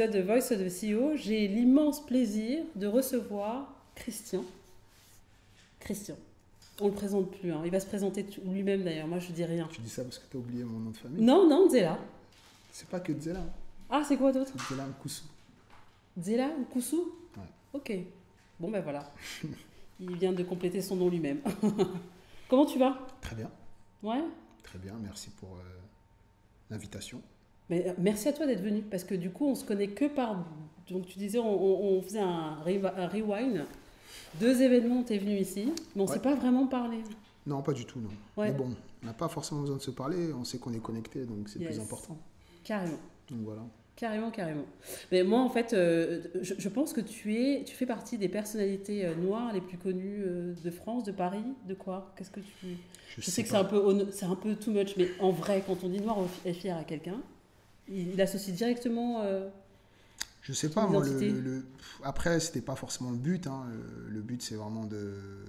épisode de Voice of the CEO, j'ai l'immense plaisir de recevoir Christian. Christian. On le présente plus, hein. Il va se présenter lui-même d'ailleurs, moi je dis rien. Tu dis ça parce que tu as oublié mon nom de famille? Non, Dzela. C'est pas que Dzela. Ah, c'est quoi d'autre? Dzela Nkoussou. Dzela Nkoussou? Ouais. Ok. Bon ben voilà. Il vient de compléter son nom lui-même. Comment tu vas? Très bien. Ouais. Très bien, merci pour l'invitation. Mais merci à toi d'être venu, parce que du coup, on se connaît que par... Donc tu disais, on faisait un rewind. 2 événements, tu es venu ici, mais on ne s'est pas vraiment parlé. Non, pas du tout, non. Ouais. Mais bon, on n'a pas forcément besoin de se parler, on sait qu'on est connecté, donc c'est plus important. Carrément. Donc voilà. Carrément. Mais moi, en fait, je pense que tu fais partie des personnalités noires les plus connues de France, de Paris, de quoi? Qu'est-ce que tu... Je sais que c'est un peu too much, mais en vrai, quand on dit noir et fier à quelqu'un, il associe directement... je sais pas, moi, après, c'était pas forcément le but. Hein. Le but, c'est vraiment de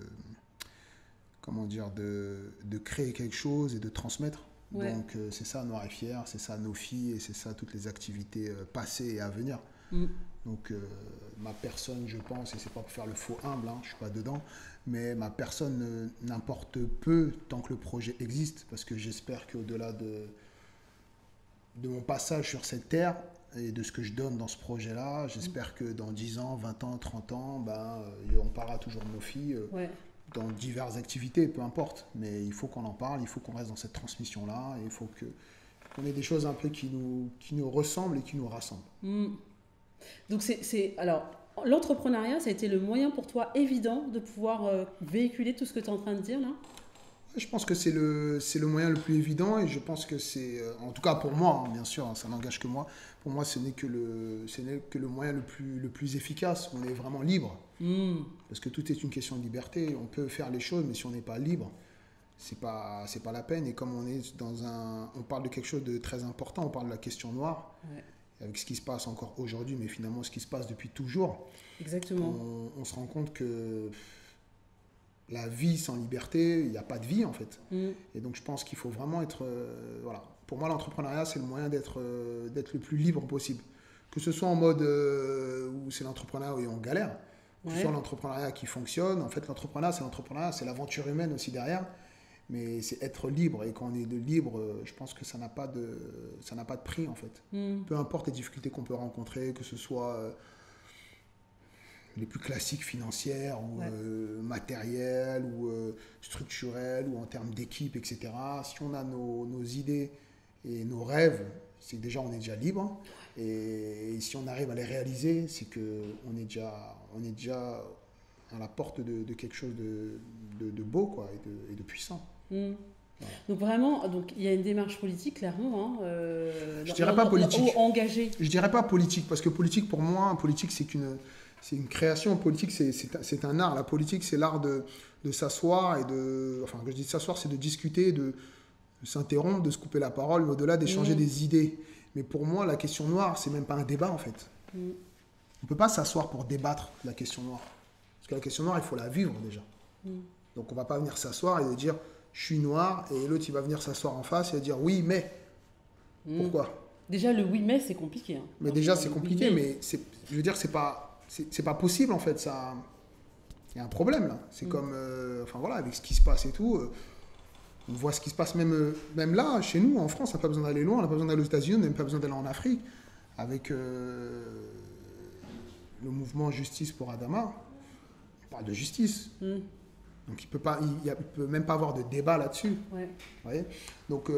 créer quelque chose et de transmettre. Ouais. Donc, c'est ça, Noir et Fier, c'est ça, nos filles, et c'est ça, toutes les activités passées et à venir. Donc, ma personne, je pense, et c'est pas pour faire le faux humble, hein, je suis pas dedans, mais ma personne n'importe peu tant que le projet existe, parce que j'espère qu'au-delà de mon passage sur cette terre, et de ce que je donne dans ce projet-là, j'espère que dans 10 ans, 20 ans, 30 ans, on parlera toujours de nos filles dans diverses activités, peu importe. Mais il faut qu'on en parle, il faut qu'on reste dans cette transmission-là, et il faut qu'on ait des choses un peu qui nous ressemblent et qui nous rassemblent. Donc, alors, l'entrepreneuriat, ça a été le moyen pour toi évident de pouvoir véhiculer tout ce que tu es en train de dire là? Je pense que c'est le moyen le plus évident, et je pense que c'est, en tout cas pour moi, hein, bien sûr, hein, ça n'engage que moi, pour moi ce n'est que le moyen le plus efficace. On est vraiment libre, parce que tout est une question de liberté. On peut faire les choses, mais si on n'est pas libre, c'est pas la peine. Et comme on parle de quelque chose de très important, on parle de la question noire, avec ce qui se passe encore aujourd'hui, mais finalement ce qui se passe depuis toujours. Exactement. On se rend compte que la vie sans liberté, il n'y a pas de vie en fait. Et donc je pense qu'il faut vraiment être... voilà. Pour moi, l'entrepreneuriat, c'est le moyen d'être le plus libre possible. Que ce soit en mode où c'est l'entrepreneuriat où on galère, que ce soit l'entrepreneuriat qui fonctionne. En fait, l'entrepreneuriat, c'est l'aventure humaine aussi derrière. Mais c'est être libre. Et quand on est libre, je pense que ça n'a pas de prix en fait. Peu importe les difficultés qu'on peut rencontrer, que ce soit... les plus classiques financières ou matérielles ou structurelles ou en termes d'équipe, etc. Si on a nos idées et nos rêves, c'est que déjà on est déjà libre. Et si on arrive à les réaliser, c'est qu'on est déjà à la porte de quelque chose de beau quoi, et de puissant. Voilà. Donc vraiment, il y a une démarche politique clairement. Je dirais pas politique. Engagée. Je dirais pas politique, parce que politique pour moi, politique c'est une création. Politique, c'est un art. La politique, c'est l'art de s'asseoir et de... Enfin, quand je dis de s'asseoir, c'est de discuter, de s'interrompre, de se couper la parole, mais au-delà d'échanger des idées. Mais pour moi, la question noire, c'est même pas un débat, en fait. On ne peut pas s'asseoir pour débattre de la question noire. Parce que la question noire, il faut la vivre, déjà. Donc, on ne va pas venir s'asseoir et dire « je suis noir », et l'autre, il va venir s'asseoir en face et dire « oui, mais ». Pourquoi? Déjà, le « oui, mais », c'est compliqué. Hein. Mais déjà, c'est compliqué, mais je veux dire, c'est pas possible en fait, ça. Il y a un problème là. C'est comme, enfin voilà, avec ce qui se passe et tout, on voit ce qui se passe même là, chez nous, en France. On n'a pas besoin d'aller loin, on n'a pas besoin d'aller aux États-Unis, on n'a même pas besoin d'aller en Afrique. Avec le mouvement Justice pour Adama, on parle de justice. Donc il peut même pas avoir de débat là-dessus. Vous voyez. Donc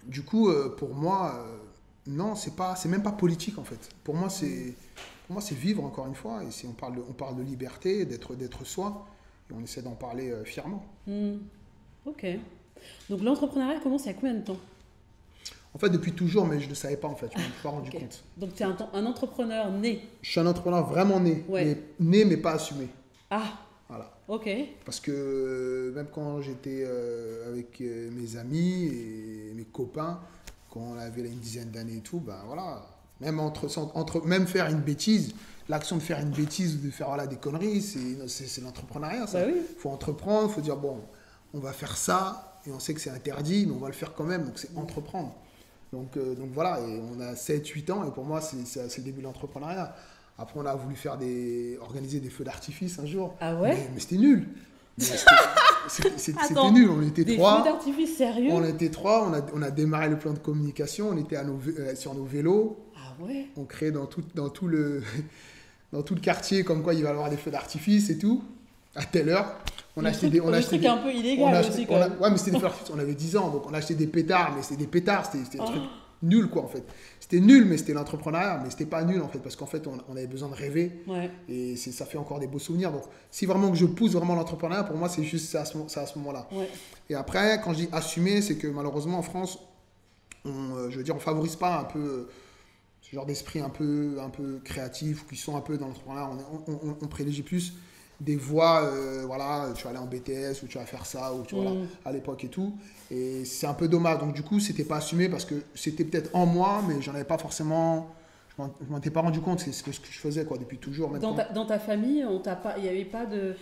du coup, pour moi, non, c'est même pas politique en fait. Pour moi, c'est vivre, encore une fois, et on parle de liberté, d'être soi, et on essaie d'en parler fièrement. Ok. Donc l'entrepreneuriat commence il y a combien de temps? En fait, depuis toujours, mais je ne le savais pas en fait, je ne me suis pas rendu compte. Donc tu es un entrepreneur né? Je suis un entrepreneur vraiment né, mais pas assumé. Ah. Voilà. Ok. Parce que même quand j'étais avec mes amis et mes copains, quand on avait une dizaine d'années et tout, ben voilà... Même même faire une bêtise, l'action de faire une bêtise ou de faire des conneries, c'est l'entrepreneuriat. Il faut entreprendre, il faut dire bon, on va faire ça, et on sait que c'est interdit, mais on va le faire quand même, donc c'est entreprendre. Donc voilà, et on a 7-8 ans, et pour moi, c'est le début de l'entrepreneuriat. Après, on a voulu organiser des feux d'artifice un jour. Ah ouais? Mais c'était nul. C'était nul, on était des 3. Des feux d'artifice, sérieux? On était 3, on a démarré le plan de communication, on était sur nos vélos. Ah ouais? On créait dans tout le quartier comme quoi il va y avoir des feux d'artifice et tout, à telle heure. On achetait des trucs un peu illégal aussi quand même. Ouais, mais c'était des feux d'artifice, on avait 10 ans, donc on achetait des pétards, mais c'était des pétards, c'était des trucs nuls quoi en fait. C'était nul, mais c'était l'entrepreneuriat, mais c'était pas nul en fait, parce qu'en fait on avait besoin de rêver, et ça fait encore des beaux souvenirs. Donc si vraiment que je pousse vraiment l'entrepreneuriat, pour moi c'est juste ça à ce moment-là. Ouais. Et après, quand je dis assumer, c'est que malheureusement en France, on favorise pas un peu ce genre d'esprit un peu créatif, ou qui sont un peu dans l'entrepreneuriat. On privilégie plus des voies, voilà, tu vas aller en BTS, ou tu vas faire ça, ou tu vois, à l'époque et tout. Et c'est un peu dommage. Donc du coup, c'était pas assumé parce que c'était peut-être en moi, mais j'en avais pas forcément. Je m'en étais pas rendu compte. C'est ce que je faisais quoi depuis toujours. Même dans ta famille, il n'y avait pas de.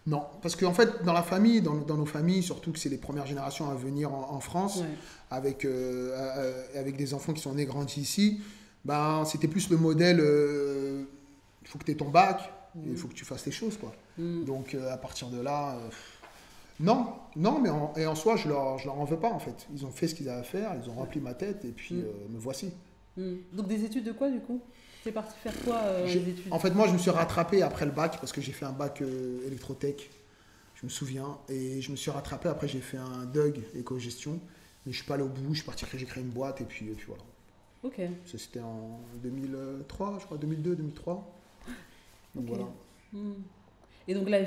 Non, parce qu'en fait, dans la famille, dans nos familles, surtout que c'est les premières générations à venir en France, avec des enfants qui sont nés, grandis ici, ben, c'était plus le modèle, il faut que tu aies ton bac, il faut que tu fasses les choses, quoi. Donc, à partir de là, non, mais en soi, je leur en veux pas, en fait. Ils ont fait ce qu'ils avaient à faire, ils ont rempli ma tête, et puis me voici. Donc, des études de quoi, du coup? T'es parti faire quoi les études? En fait, moi, je me suis rattrapé après le bac, parce que j'ai fait un bac électrotech, je me souviens, et je me suis rattrapé. Après, j'ai fait un DUG, éco-gestion, mais je suis pas allé au bout, je suis parti, j'ai créé une boîte, et puis voilà. Ok. C'était en 2003, je crois, 2002, 2003. Donc voilà. Et donc la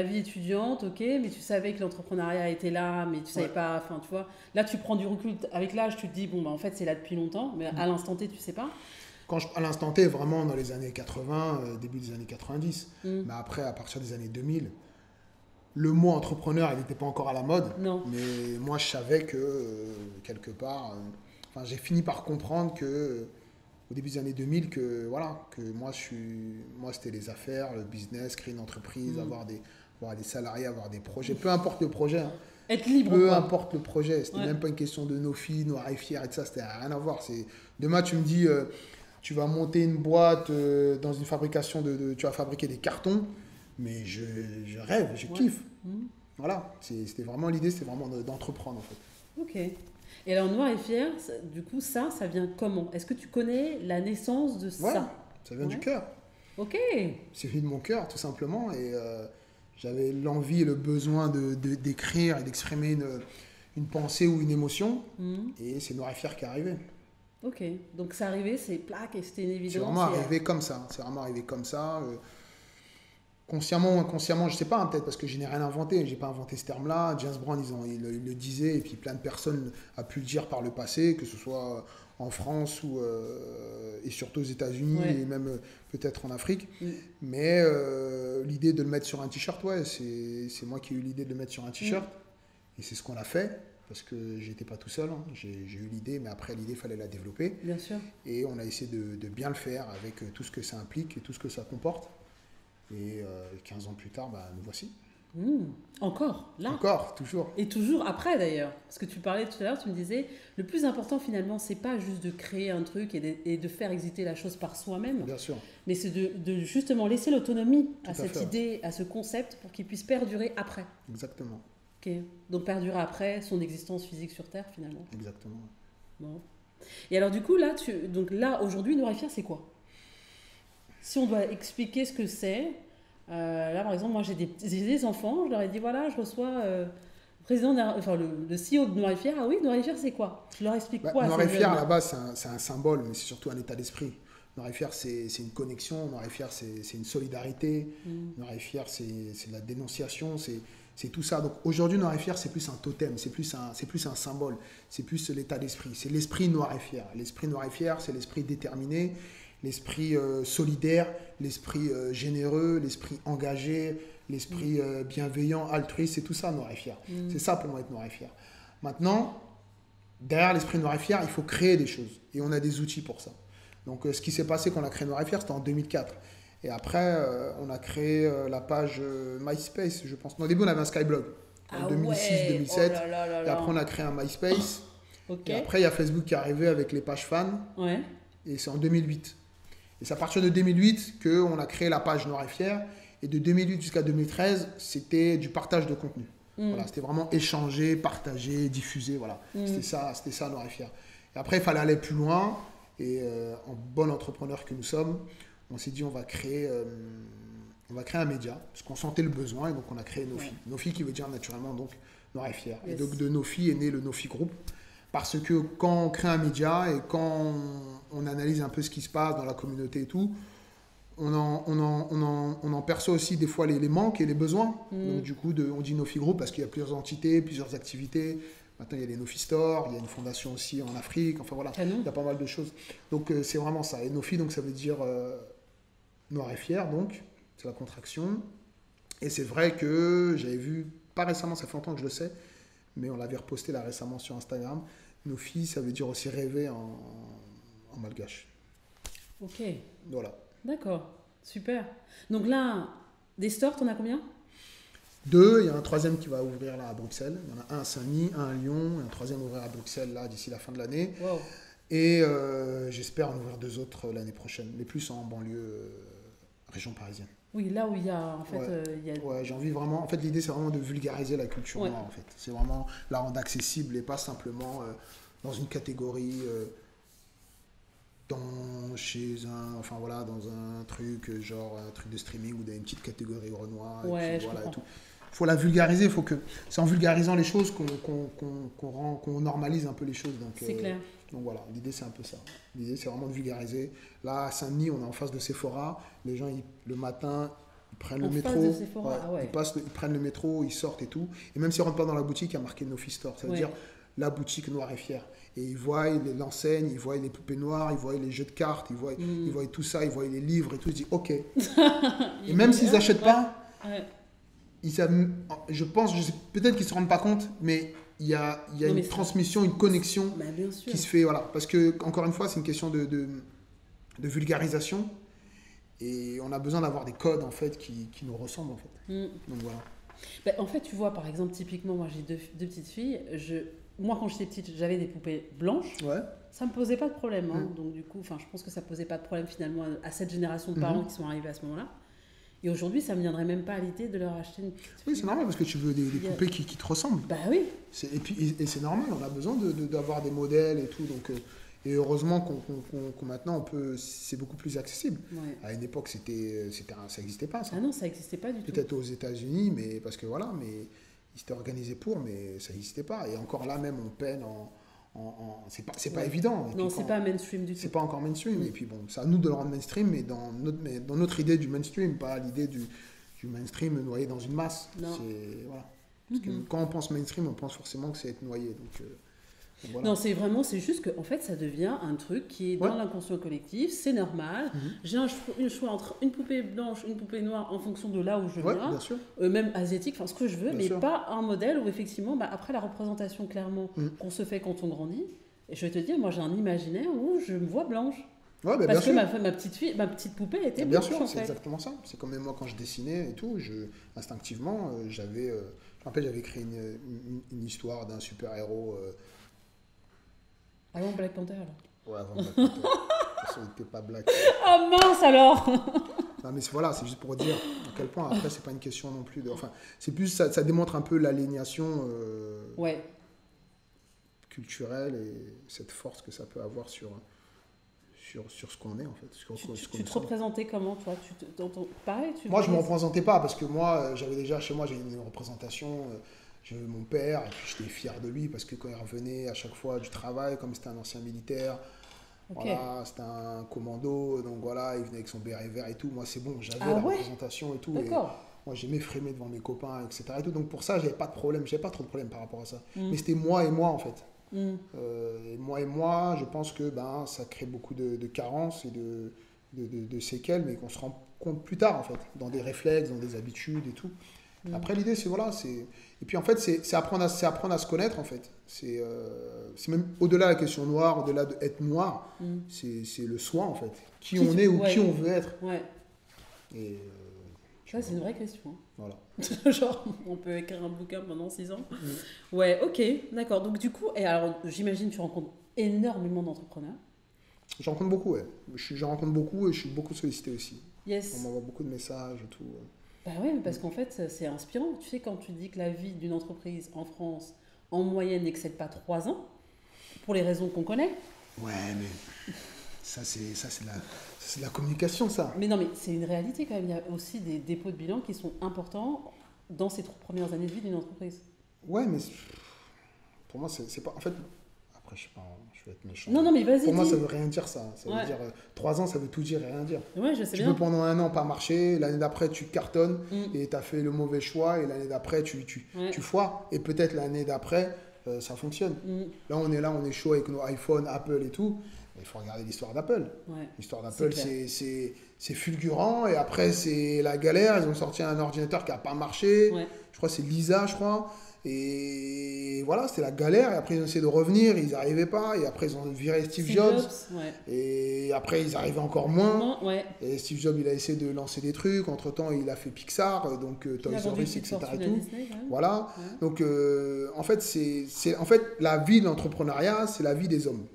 vie étudiante, ok, mais tu savais que l'entrepreneuriat était là, mais tu savais pas, enfin tu vois, là tu prends du recul, avec l'âge tu te dis, bon bah en fait c'est là depuis longtemps, mais à l'instant T tu sais pas. À l'instant T, vraiment dans les années 80, début des années 90, mais après à partir des années 2000, le mot entrepreneur il n'était pas encore à la mode, mais moi je savais que quelque part, j'ai fini par comprendre que au début des années 2000 que moi c'était les affaires, le business, créer une entreprise, avoir des salariés, avoir des projets, peu importe le projet. Être libre. Peu importe le projet, c'était même pas une question de nos filles, noir et fier et de ça, c'était rien à voir. Demain tu me dis tu vas monter une boîte dans une fabrication tu vas fabriquer des cartons, mais je rêve, je kiffe. Voilà, c'était vraiment l'idée, c'était vraiment d'entreprendre en fait. Ok. Et alors, Noir et Fier, du coup, ça vient comment? Est-ce que tu connais la naissance de ça? Ça vient du cœur. Ok. C'est venu de mon cœur, tout simplement. Et j'avais l'envie et le besoin d'écrire et d'exprimer une pensée ou une émotion. Et c'est Noir et Fier qui est arrivé. Ok. Donc, c'est arrivé, c'est plaque et c'était une évidence. C'est vraiment arrivé comme ça. C'est vraiment arrivé comme ça. Consciemment ou inconsciemment, je ne sais pas, peut-être parce que je n'ai rien inventé, je n'ai pas inventé ce terme-là. James Brown, il le disait, et puis plein de personnes ont pu le dire par le passé, que ce soit en France et surtout aux États-Unis, et même peut-être en Afrique. Mais l'idée de le mettre sur un t-shirt, c'est moi qui ai eu l'idée de le mettre sur un t-shirt, et c'est ce qu'on a fait, parce que j'étais pas tout seul, j'ai eu l'idée, mais après l'idée, il fallait la développer. Bien sûr. Et on a essayé de bien le faire avec tout ce que ça implique et tout ce que ça comporte. Et 15 ans plus tard, nous voici. Encore, là. Encore, toujours. Et toujours après d'ailleurs. Parce que tu parlais tout à l'heure, tu me disais, le plus important finalement, c'est pas juste de créer un truc et de faire exister la chose par soi-même. Bien sûr. Mais c'est de justement laisser l'autonomie à cette idée, à ce concept, pour qu'il puisse perdurer après. Exactement. Ok. Donc perdurer après son existence physique sur Terre finalement. Exactement. Bon. Et alors du coup, là aujourd'hui, Noir et Fier, c'est quoi? Si on doit expliquer ce que c'est, là par exemple, moi j'ai des enfants, je leur ai dit voilà, je reçois le CEO de Noir et Fier. Ah oui, Noir et Fier c'est quoi? Je leur explique quoi? Noir et Fier à la base c'est un symbole, mais c'est surtout un état d'esprit. Noir et Fier c'est une connexion, Noir et Fier c'est une solidarité, Noir et Fier c'est de la dénonciation, c'est tout ça. Donc aujourd'hui Noir et Fier c'est plus un totem, c'est plus un symbole, c'est plus l'état d'esprit, c'est l'esprit Noir et Fier. L'esprit Noir et Fier c'est l'esprit déterminé, l'esprit solidaire, l'esprit généreux, l'esprit engagé, l'esprit bienveillant, altruiste, c'est tout ça Noir et Fier. C'est ça pour moi être Noir et Fier. Maintenant, derrière l'esprit Noir et Fier, il faut créer des choses et on a des outils pour ça. Donc ce qui s'est passé quand on a créé Noir et Fier, c'était en 2004. Et après, on a créé la page MySpace, je pense. Non, au début, on avait un Skyblog en 2006-2007. Et après, on a créé un MySpace. Ok. Et après, il y a Facebook qui est arrivé avec les pages fans. Ouais. Et c'est en 2008. Et c'est à partir de 2008 qu'on a créé la page Noir et Fier. Et de 2008 jusqu'à 2013, c'était du partage de contenu. Voilà, c'était vraiment échanger, partager, diffuser. Voilà. C'était ça Noir et Fier. Et après, il fallait aller plus loin. Et en bon entrepreneur que nous sommes, on s'est dit on va créer un média. Parce qu'on sentait le besoin. Et donc, on a créé Nofi. Nofi qui veut dire naturellement donc Noir et Fier. Yes. Et donc, de Nofi est né le Nofi Group. Parce que quand on crée un média et quand on analyse un peu ce qui se passe dans la communauté et tout, on en perçoit aussi des fois les manques et les besoins. Donc du coup, on dit Nofi Group parce qu'il y a plusieurs entités, plusieurs activités. Maintenant, il y a les Nofi Store, il y a une fondation aussi en Afrique. Enfin voilà, il y a pas mal de choses. Donc c'est vraiment ça. Et Nofi, donc ça veut dire Noir et Fier, donc c'est la contraction. Et c'est vrai que j'avais vu, pas récemment, ça fait longtemps que je le sais, mais on l'avait reposté là récemment sur Instagram. Nofi, ça veut dire aussi rêver en malgache. Ok. Voilà. D'accord, super. Donc là, des stores, t'en as combien? 2, il y a un troisième qui va ouvrir là à Bruxelles. Il y en a un à Saint-Denis, un à Lyon, et un troisième ouvrir à Bruxelles là d'ici la fin de l'année. Wow. Et j'espère en ouvrir 2 autres l'année prochaine, mais plus en banlieue, région parisienne. Oui, là où il y a en fait... Ouais, j'ai envie vraiment... En fait, l'idée, c'est vraiment de vulgariser la culture noire, en fait. C'est vraiment la rendre accessible et pas simplement dans une catégorie... dans un truc genre un truc de streaming ou dans une petite catégorie Renoir et puis, voilà, et tout. Faut la vulgariser, faut que c'est en vulgarisant les choses qu'on normalise un peu les choses. Donc c'est clair. Donc voilà, l'idée c'est un peu ça. L'idée c'est vraiment de vulgariser. Là à Saint-Denis, on est en face de Sephora. Les gens le matin ils prennent le métro, ils prennent le métro, ils sortent et tout. Et même s'ils rentrent pas dans la boutique, il y a marqué Nofi Store. Ça veut dire la boutique Noir et Fier. Et ils voient l'enseigne, ils voient les poupées noires, ils voient les jeux de cartes, ils voient tout ça, ils voient les livres et tout. Ils se disent OK. Et même s'ils n'achètent pas, je pense, peut-être qu'ils ne se rendent pas compte, mais il y a une transmission, une connexion qui se fait. Voilà. Parce que, encore une fois, c'est une question de vulgarisation. Et on a besoin d'avoir des codes en fait, qui nous ressemblent. En fait. Donc voilà. Ben, en fait, tu vois, par exemple, typiquement, moi j'ai deux petites filles. Moi, quand j'étais petite, j'avais des poupées blanches. Ouais. Ça ne me posait pas de problème. Hein. Donc, du coup, je pense que ça ne posait pas de problème finalement à cette génération de parents qui sont arrivés à ce moment-là. Et aujourd'hui, ça ne me viendrait même pas à l'idée de leur acheter une petite fille. Oui, c'est normal parce que tu veux des poupées qui te ressemblent. Bah oui. Et c'est normal, on a besoin d'avoir des modèles et tout. Donc, et heureusement qu'on maintenant, c'est beaucoup plus accessible. Ouais. À une époque, ça n'existait pas. Ça. Ah non, ça n'existait pas du tout. Peut-être aux États-Unis, mais parce que voilà, mais ils s'étaient organisés pour, mais ça n'existait pas. Et encore là, même, on peine c'est pas évident. Non, c'est pas mainstream du tout. C'est pas encore mainstream. Et puis bon, c'est à nous de le rendre mainstream, mais dans notre idée du mainstream, pas l'idée du mainstream noyé dans une masse. Voilà. Parce que quand on pense mainstream, on pense forcément que c'est être noyé. Donc voilà. Non, c'est juste que en fait, ça devient un truc qui est dans l'inconscient collectif, c'est normal. J'ai un choix entre une poupée blanche, une poupée noire en fonction de là où je viens, bien sûr. Même asiatique, ce que je veux, bien mais sûr. pas un modèle où effectivement, après la représentation clairement qu'on se fait quand on grandit, et je vais te dire, moi j'ai un imaginaire où je me vois blanche. Ouais, parce que bien sûr. ma petite poupée était bien blanche. Bien sûr, en c'est fait. exactement ça. C'est comme moi quand je dessinais et tout, instinctivement, j'avais, je me rappelle, j'avais créé une histoire d'un super-héros. Avant Black Panther, alors. Ouais, avant Black Panther. Ça n'était pas Black. Oh mince alors. Non, mais voilà, c'est juste pour dire à quel point, après, c'est pas une question non plus de... Enfin, c'est plus, ça démontre un peu l'aliénation culturelle et cette force que ça peut avoir sur ce qu'on est, en fait. Tu te représentais comment, toi? Pareil, moi, je ne me représentais pas, parce que moi, j'avais déjà, chez moi, j'ai une représentation... J'avais mon père, et puis j'étais fier de lui, parce que quand il revenait à chaque fois du travail, comme c'était un ancien militaire, voilà, c'était un commando, donc voilà, il venait avec son béret vert et tout. Moi, c'est bon, j'avais la représentation et tout. D'accord. Et moi, j'aimais frémer devant mes copains, etc. Et tout. Donc pour ça, j'avais pas de problème, j'avais pas trop de problème par rapport à ça. Mais c'était moi et moi, en fait. Et moi, je pense que ça crée beaucoup de carences et de séquelles, mais qu'on se rend compte plus tard, en fait, dans des réflexes, dans des habitudes et tout. Après, l'idée, c'est voilà, et puis en fait, c'est apprendre à se connaître, en fait. C'est même au-delà de la question noire, au-delà d'être noir, c'est le soi, en fait. Qui on est ou qui on veut être. Ouais. Et ça, c'est une vraie question. Voilà. Genre, on peut écrire un bouquin pendant 6 ans. Ouais, ok, d'accord. Donc du coup, et alors j'imagine que tu rencontres énormément d'entrepreneurs. J'en rencontre beaucoup, ouais. J'en rencontre beaucoup et je suis beaucoup sollicité aussi. Yes. On m'envoie beaucoup de messages et tout. Bah ouais, parce qu'en fait, c'est inspirant. Tu sais, quand tu dis que la vie d'une entreprise en France, en moyenne, n'excède pas 3 ans, pour les raisons qu'on connaît. Ouais, mais ça, c'est de la communication, ça. Mais non, mais c'est une réalité quand même. Il y a aussi des dépôts de bilan qui sont importants dans ces 3 premières années de vie d'une entreprise. Ouais, mais pour moi, c'est pas... En fait, après, je sais pas, je vais être méchant. Non, mais vas-y. Pour moi, ça veut rien dire, ça. Ça veut dire 3 ans, ça veut tout dire et rien dire. Ouais, je sais tu bien. peux pendant 1 an pas marcher, l'année d'après, tu cartonnes et tu as fait le mauvais choix, et l'année d'après, tu foires. Et peut-être l'année d'après, ça fonctionne. Là, on est chaud avec nos iPhones, Apple et tout. Il faut regarder l'histoire d'Apple. Ouais, l'histoire d'Apple, c'est fulgurant. Et après, c'est la galère. Ils ont sorti un ordinateur qui n'a pas marché. Ouais. Je crois que c'est Lisa, je crois. Et voilà, c'était la galère. Et après, ils ont essayé de revenir. Ils n'arrivaient pas. Et après, ils ont viré Steve Jobs. Ouais. Et après, ils arrivaient encore moins. Ouais. Et Steve Jobs, il a essayé de lancer des trucs. Entre-temps, il a fait Pixar. Donc, Toy Story, etc. Et tout. Disney, voilà. Ouais. Donc, en fait, la vie de l'entrepreneuriat, c'est la vie des hommes.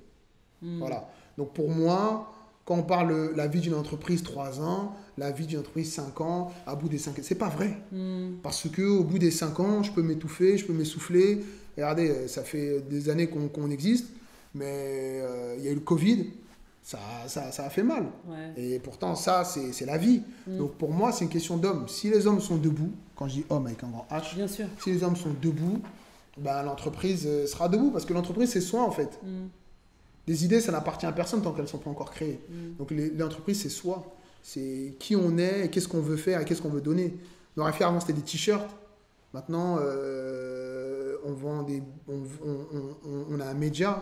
Voilà. Donc pour moi, quand on parle de la vie d'une entreprise 3 ans, la vie d'une entreprise 5 ans, à bout des 5 ans, c'est pas vrai. Parce qu'au bout des 5 ans, je peux m'étouffer, je peux m'essouffler. Regardez, ça fait des années qu'on existe, mais il y a eu le Covid, ça a fait mal. Ouais. Et pourtant, ça, c'est la vie. Donc pour moi, c'est une question d'hommes. Si les hommes sont debout, quand je dis homme avec un grand H, bien sûr. Si les hommes sont debout, ben, l'entreprise sera debout, parce que l'entreprise, c'est soi en fait. Des idées, ça n'appartient à personne tant qu'elles ne sont pas encore créées. Donc l'entreprise, c'est soi. C'est qui on est, qu'est-ce qu'on veut faire et qu'est-ce qu'on veut donner. Nos référents, avant, c'était des t-shirts. Maintenant, on vend on a un média,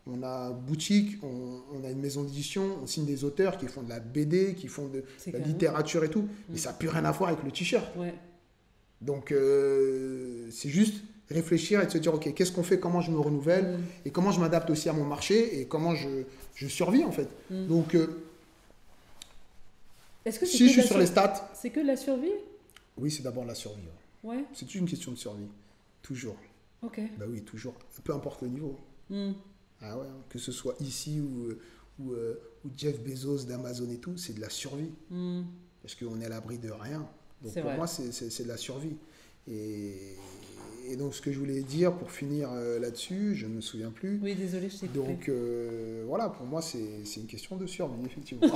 on a une boutique, on a une maison d'édition, on signe des auteurs qui font de la BD, qui font de la littérature et tout. Mais ça n'a plus rien à voir avec le t-shirt. Ouais. Donc, c'est juste réfléchir et de se dire, ok, qu'est-ce qu'on fait, comment je me renouvelle et comment je m'adapte aussi à mon marché et comment je survis en fait. Donc, est-ce que si je suis sur les stats... C'est que la survie? Oui, c'est d'abord la survie. Ouais. C'est toujours une question de survie. Toujours. Ok. Bah oui, toujours. Peu importe le niveau. Ah ouais, que ce soit ici ou Jeff Bezos d'Amazon et tout, c'est de la survie. Parce qu'on est à l'abri de rien. Donc pour moi, c'est de la survie. Et donc, ce que je voulais dire pour finir là-dessus, je ne me souviens plus. Oui, désolé, je t'ai coupé. Donc, voilà, pour moi, c'est une question de survie, effectivement.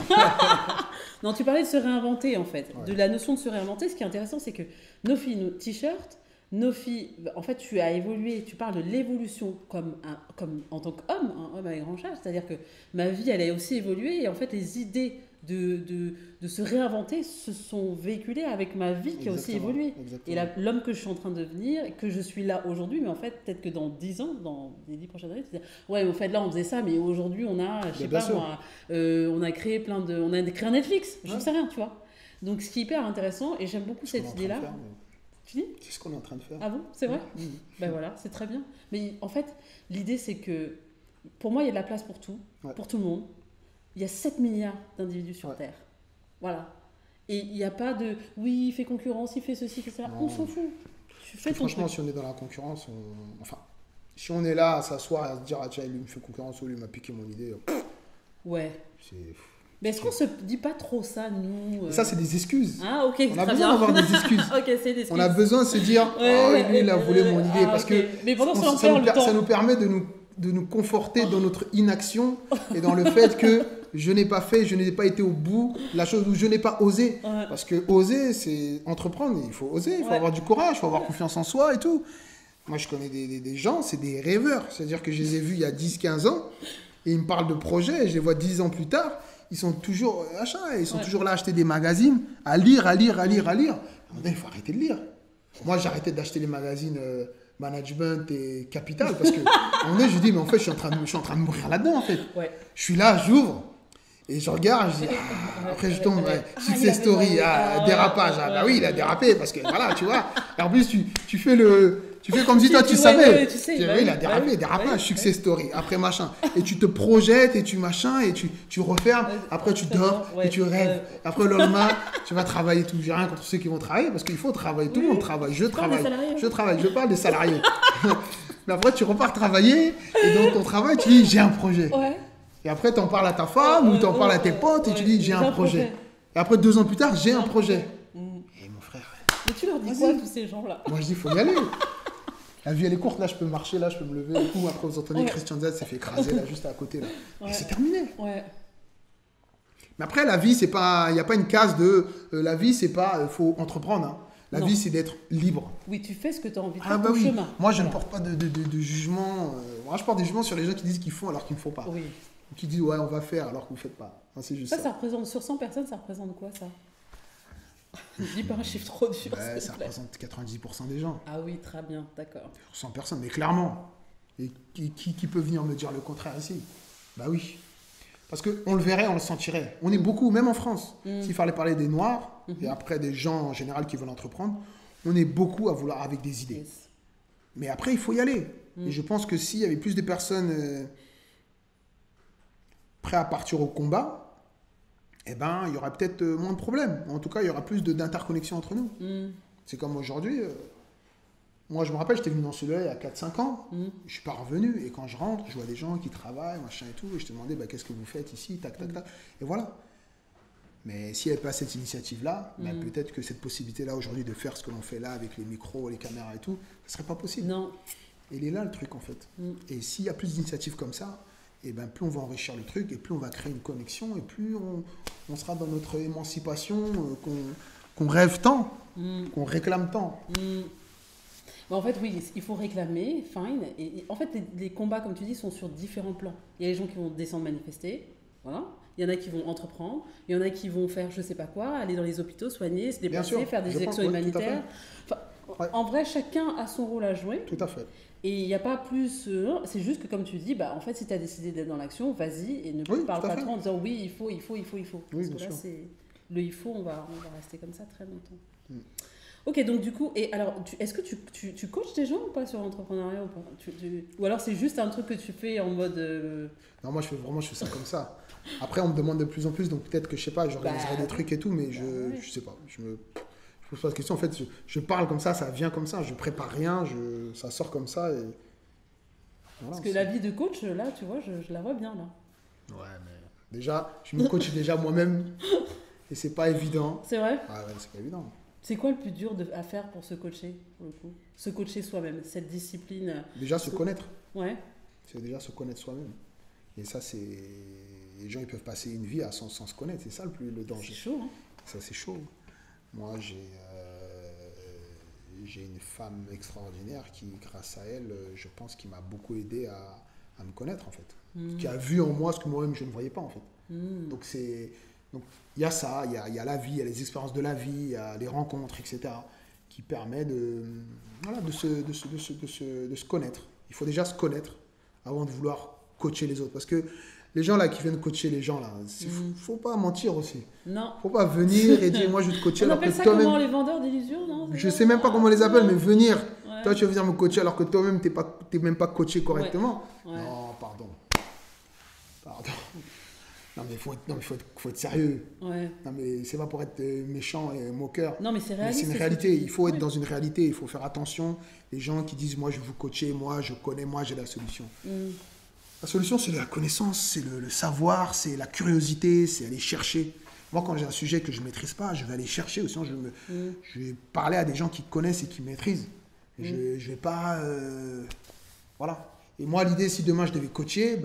Non, tu parlais de se réinventer, en fait. Ouais. De la notion de se réinventer. Ce qui est intéressant, c'est que nos filles, nos t-shirts, nos filles... En fait, tu as évolué. Tu parles de l'évolution comme en tant qu'homme, un homme avec grand H. C'est-à-dire que ma vie, elle a aussi évolué. Et en fait, les idées de se réinventer se sont véhiculées avec ma vie qui a aussi évolué. Et l'homme que je suis en train de devenir, que je suis là aujourd'hui, mais en fait, peut-être que dans 10 ans, dans les 10 prochaines années, tu dis, ouais, en fait, là, on faisait ça, mais aujourd'hui, on a, je sais pas moi, on a créé on a créé un Netflix, je ne sais rien, tu vois. Donc, ce qui est hyper intéressant, et j'aime beaucoup cette idée-là. Tu dis ? C'est ce qu'on est en train de faire. Ah bon ? C'est vrai ? Ben voilà, c'est très bien. Mais en fait, l'idée, c'est que, pour moi, il y a de la place pour tout, pour tout le monde. Il y a 7 milliards d'individus sur Terre. Voilà. Et il n'y a pas de « oui, il fait concurrence, il fait ceci, il fait ça ». On s'en fout. Tu fais ton franchement, si on est dans la concurrence, enfin, si on est là à s'asseoir et à se dire « ah tiens, lui me fait concurrence ou lui m'a piqué mon idée ». Ouais. Mais est-ce qu'on ne se dit pas trop ça, nous Ça, c'est des excuses. Ah, ok, on a besoin d'avoir des excuses. Ok, c'est des excuses. On a besoin de se dire « oh, lui, il a volé mon idée ». Parce que mais pendant ça nous permet de nous conforter dans notre inaction et dans le fait que je n'ai pas fait, je n'ai pas été au bout, la chose où je n'ai pas osé. Ouais. Parce que oser, c'est entreprendre, il faut oser, il faut avoir du courage, il faut avoir confiance en soi et tout. Moi, je connais des gens, c'est des rêveurs. C'est-à-dire que je les ai vus il y a 10-15 ans et ils me parlent de projets et je les vois 10 ans plus tard. Ils sont toujours toujours là à acheter des magazines, à lire. À un moment donné, il faut arrêter de lire. Moi, j'ai arrêté d'acheter les magazines Management et Capital parce que à un moment donné, je dis, mais en fait, je suis en train de mourir là-dedans, en fait. Ouais. Je suis là, j'ouvre. Et je regarde, je dis, après je tombe, success story, dérapage. Bah oui, il a dérapé parce que voilà, tu vois. Et en plus, tu fais Tu fais comme si toi, tu savais. Ouais, tu sais, Il a dérapage, success story, après machin. Et tu te projettes, et tu machin, et tu refermes. Après, tu dors, et tu rêves. Après, le lendemain, tu vas travailler tout. J'ai rien contre ceux qui vont travailler, parce qu'il faut travailler. Tout le monde travaille. Je travaille. Je parle des salariés. Mais après, tu repars travailler, et dans ton travail, tu dis, j'ai un projet. Ouais. Et après, tu en parles à ta femme, ou tu en parles à tes potes, et tu dis, j'ai un projet. Et après, 2 ans plus tard, j'ai un projet. Et mon frère... Mais tu leur dis quoi, tous ces gens-là? Moi, je dis, il faut y aller. La vie, elle est courte. Là, je peux marcher, là, je peux me lever. Et tout. Après, vous entendez Christian Z s'est fait écraser, là, juste à côté. Là. Et c'est terminé. Ouais. Mais après, la vie, c'est pas... Il n'y a pas une case de... la vie, c'est pas... Il faut entreprendre. Hein. La vie, c'est d'être libre. Oui, tu fais ce que tu as envie de faire. Bah oui. Chemin. Moi, je ne porte pas de jugement. Moi, je porte des jugements sur les gens qui disent qu'ils font alors qu'ils ne font pas. Oui. Qui disent, ouais, on va faire alors que vous ne faites pas. Non, c'est juste ça. Ça représente, sur 100 personnes, ça représente quoi, ça? Je dis pas un chiffre trop dur. Ouais, ça représente 90% des gens. Ah oui, très bien, d'accord. 100 personnes, mais clairement. Et qui peut venir me dire le contraire ici? Bah oui. Parce qu'on le verrait, on le sentirait. On est beaucoup, même en France. S'il fallait parler des Noirs, et après des gens en général qui veulent entreprendre, on est beaucoup à vouloir avec des idées. Yes. Mais après, il faut y aller. Et je pense que s'il y avait plus de personnes prêtes à partir au combat, eh ben, il y aurait peut-être moins de problèmes. En tout cas, il y aura plus d'interconnexion entre nous. C'est comme aujourd'hui. Moi, je me rappelle, j'étais venu dans ce lieu il y a 4-5 ans. Je ne suis pas revenu. Et quand je rentre, je vois des gens qui travaillent, machin et tout. Et je te demandais, bah, qu'est-ce que vous faites ici, tac, tac, tac. Et voilà. Mais s'il n'y avait pas cette initiative-là, bah, peut-être que cette possibilité-là aujourd'hui de faire ce que l'on fait là avec les micros, les caméras et tout, ce ne serait pas possible. Non. Et il est là le truc en fait. Et s'il y a plus d'initiatives comme ça, et ben plus on va enrichir le truc, et plus on va créer une connexion, et plus on sera dans notre émancipation qu'on rêve tant, qu'on réclame tant. En fait, oui, il faut réclamer, fine. Et en fait, les combats, comme tu dis, sont sur différents plans. Il y a les gens qui vont descendre manifester, voilà. Il y en a qui vont entreprendre, il y en a qui vont faire je sais pas quoi, aller dans les hôpitaux, soigner, se déplacer, faire des actions humanitaires. Enfin, en vrai, chacun a son rôle à jouer. Tout à fait. Et il n'y a pas plus... c'est juste que, comme tu dis, bah, en fait, si tu as décidé d'être dans l'action, vas-y et ne parle pas trop en disant oui, il faut. Oui, Parce que là, c'est le il faut, on va rester comme ça très longtemps. Ok, donc du coup, et alors, est-ce que tu coaches des gens ou pas sur l'entrepreneuriat ou pas ou alors c'est juste un truc que tu fais en mode... Non, moi, je fais ça comme ça. Après, on me demande de plus en plus, donc peut-être que, je sais pas, j'organiserai des trucs et tout, mais je sais pas. Je me pose pas de question. En fait, je parle comme ça vient comme ça. Je prépare rien, ça sort comme ça. Et... Voilà, parce que la vie de coach, là, tu vois, je la vois bien, là. Ouais, mais déjà, je me coach déjà moi-même et c'est pas évident. C'est vrai? Ouais, c'est pas évident. C'est quoi le plus dur à faire pour se coacher, pour le coup? Se coacher soi-même, cette discipline. Déjà, se connaître. Ouais. C'est déjà se connaître soi-même. Et ça, c'est... Les gens, ils peuvent passer une vie sans se connaître. C'est ça le danger. C'est chaud, hein? Ça, c'est chaud. Moi, j'ai une femme extraordinaire qui, grâce à elle, je pense qui m'a beaucoup aidé à me connaître, en fait. Qui a vu en moi ce que moi-même, je ne voyais pas, en fait. Donc, il y a ça, il y a la vie, il y a les expériences de la vie, il y a les rencontres, etc., qui permettent de se connaître. Il faut déjà se connaître avant de vouloir coacher les autres. Parce que les gens là qui viennent coacher les gens là, faut pas mentir aussi. Non. Faut pas venir et dire moi je vais te coacher alors que toi-même. On appelle ça comment, les vendeurs d'illusions, non? Je sais même pas comment on les appelle, mais venir. Ouais. Toi tu vas venir me coacher alors que toi-même t'es même pas coaché correctement. Ouais. Non, pardon. Non mais faut être sérieux. Ouais. Non mais c'est pas pour être méchant et moqueur. Non mais c'est réaliste. C'est une réalité. Il faut être dans une réalité. Il faut faire attention. Les gens qui disent moi je vais vous coacher, moi je connais, moi j'ai la solution. La solution c'est la connaissance, c'est le savoir, c'est la curiosité, c'est aller chercher. Moi quand j'ai un sujet que je maîtrise pas, je vais aller chercher. Ou sinon je vais parler à des gens qui connaissent et qui maîtrisent. Je vais pas voilà. Et moi l'idée si demain je devais coacher,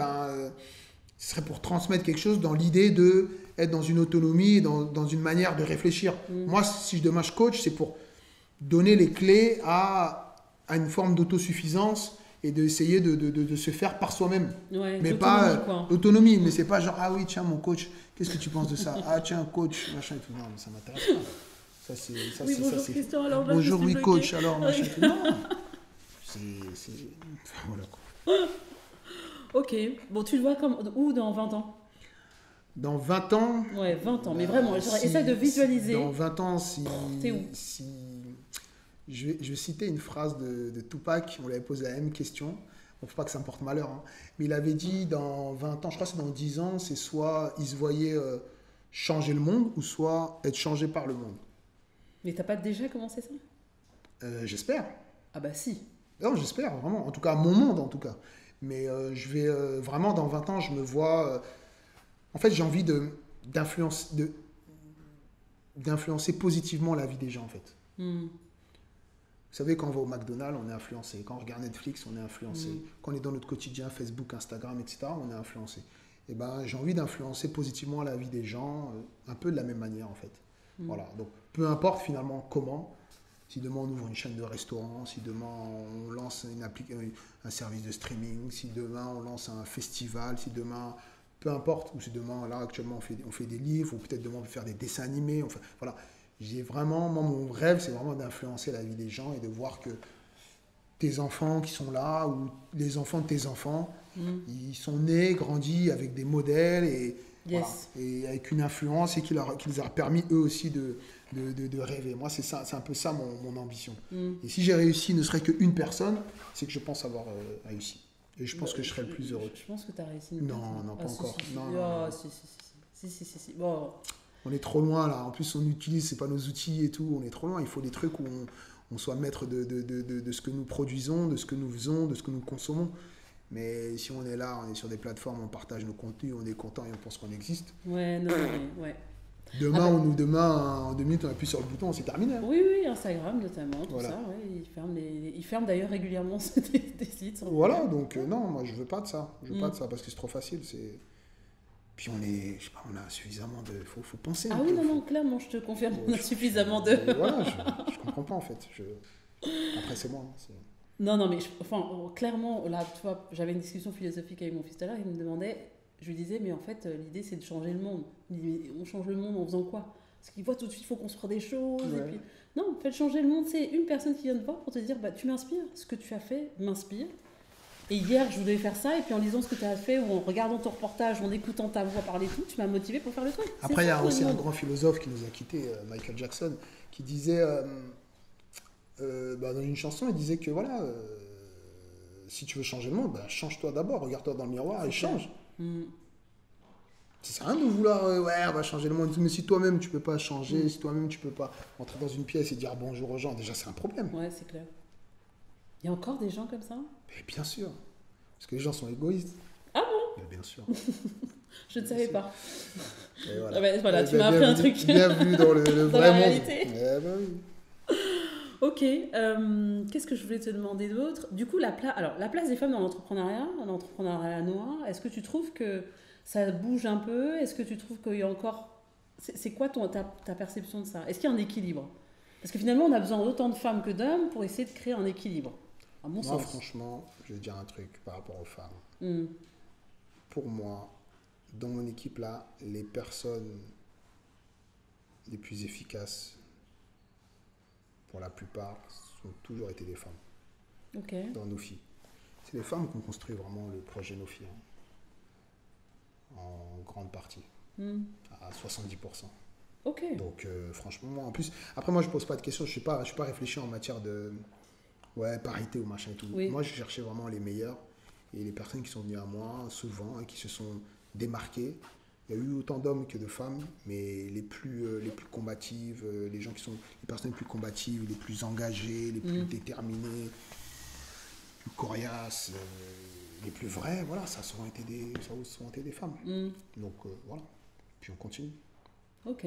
ce serait pour transmettre quelque chose dans l'idée d'être dans une autonomie, dans une manière de réfléchir. Moi, si demain je coach, c'est pour donner les clés à une forme d'autosuffisance et d'essayer de se faire par soi-même. Ouais, mais pas l'autonomie, mais c'est pas genre, ah oui, tiens, mon coach, qu'est-ce que tu penses de ça? Ah tiens, coach, machin et tout. Non, mais ça m'intéresse pas. Bonjour Christian, alors là, bonjour, oui, coach, alors machin et tout. Non, voilà quoi. Ok, bon, tu le vois où dans 20 ans? Dans 20 ans? Ouais, 20 ans, mais vraiment, essaie de visualiser. Dans 20 ans, t'es où? je vais citer une phrase de Tupac, on lui avait posé la même question. Il ne faut pas que ça me porte malheur, hein. Mais il avait dit dans 20 ans, je crois que c'est dans 10 ans, c'est soit il se voyait changer le monde ou soit être changé par le monde. Mais t'as pas déjà commencé ça? J'espère. Ah bah si. Non, j'espère, vraiment. En tout cas, mon monde, en tout cas. Mais je vais vraiment, dans 20 ans, je me vois. En fait, j'ai envie d'influencer positivement la vie des gens, en fait. Vous savez, quand on va au McDonald's, on est influencé. Quand on regarde Netflix, on est influencé. Quand on est dans notre quotidien, Facebook, Instagram, etc., on est influencé. Et ben, j'ai envie d'influencer positivement la vie des gens, un peu de la même manière, en fait. Voilà. Donc, peu importe finalement comment. Si demain on ouvre une chaîne de restaurant, si demain on lance un service de streaming, si demain on lance un festival, si demain, peu importe, ou si demain, là actuellement on fait des livres, ou peut-être demain on peut faire des dessins animés, enfin, voilà. J'ai vraiment, moi mon rêve c'est vraiment d'influencer la vie des gens et de voir que tes enfants qui sont là, ou les enfants de tes enfants, ils sont nés, grandis avec des modèles et, Yes. voilà, et avec une influence et qui les a permis eux aussi de rêver. Moi, c'est ça, c'est un peu ça mon ambition. Et si j'ai réussi, ne serait qu'une personne, c'est que je pense avoir réussi. Et je pense que je serai le plus heureux. Je pense que tu as réussi. Non, pas encore. Si. Non, Ah, si. Bon. On est trop loin là. En plus, on utilise, c'est pas nos outils et tout. On est trop loin. Il faut des trucs où on soit maître de ce que nous produisons, de ce que nous faisons, de ce que nous consommons. Mais si on est là, on est sur des plateformes, on partage nos contenus, on est content et on pense qu'on existe. Ouais, non, mais ouais. Demain, en 2 minutes, on appuie sur le bouton, c'est terminé. Hein. Oui, Instagram notamment, tout voilà. ça. Ouais, ils ferment d'ailleurs régulièrement des sites. Voilà, donc non, moi je veux pas de ça. Je veux pas de ça parce que c'est trop facile. Puis je sais pas, on a suffisamment de. Faut penser. Ah oui, non, clairement, je te confirme, on a suffisamment de. Voilà, je comprends pas en fait. Après, c'est moi. Non, mais clairement, là, tu vois, j'avais une discussion philosophique avec mon fils tout à l'heure, il me demandait, je lui disais, mais en fait, l'idée c'est de changer le monde. Il dit, mais on change le monde en faisant quoi? Parce qu'il voit tout de suite, il faut construire des choses. Ouais. Et puis... Non, en fait, changer le monde, c'est une personne qui vient te voir pour te dire, bah, tu m'inspires, ce que tu as fait m'inspire. Et hier, je voulais faire ça, et puis en lisant ce que tu as fait, ou en regardant ton reportage, en écoutant ta voix parler tout, tu m'as motivé pour faire le truc. Après, il y a aussi un grand philosophe qui nous a quittés, Michael Jackson, qui disait, dans une chanson, il disait que voilà, si tu veux changer le monde, bah, change-toi d'abord, regarde-toi dans le miroir et change. Ça sert à rien de vouloir, on va changer le monde, mais si toi-même tu peux pas changer, si toi-même tu peux pas entrer dans une pièce et dire bonjour aux gens, déjà c'est un problème. Ouais, c'est clair. Il y a encore des gens comme ça? Mais bien sûr, parce que les gens sont égoïstes. Ah bon? Mais bien sûr. Je ne savais pas. Et voilà, voilà tu m'as appris un truc. Bienvenue dans le dans vrai la monde. réalité. Oui. Ok, qu'est-ce que je voulais te demander d'autre? Du coup, la place des femmes dans l'entrepreneuriat noir, est-ce que tu trouves que ça bouge un peu? Est-ce que tu trouves qu'il y a encore... C'est quoi ta perception de ça? Est-ce qu'il y a un équilibre? Parce que finalement, on a besoin d'autant de femmes que d'hommes pour essayer de créer un équilibre, à mon sens. Franchement, je vais dire un truc par rapport aux femmes. Pour moi, dans mon équipe là, les personnes les plus efficaces, pour la plupart, ont toujours été des femmes. Okay. Dans nos filles. C'est les femmes qui ont construit vraiment le projet Nos filles. En grande partie. À 70%. Ok. Donc franchement, moi, en plus, après moi je pose pas de questions, je suis pas réfléchi en matière de parité ou machin et tout. Oui. Moi je cherchais vraiment les meilleurs et les personnes qui sont venues à moi souvent et qui se sont démarquées. Il y a eu autant d'hommes que de femmes, mais les plus combatives, les personnes les plus combatives, les plus engagées, les plus déterminées, les plus coriaces, les plus vraies, voilà, ça ont été des femmes. Donc voilà, puis on continue. Ok.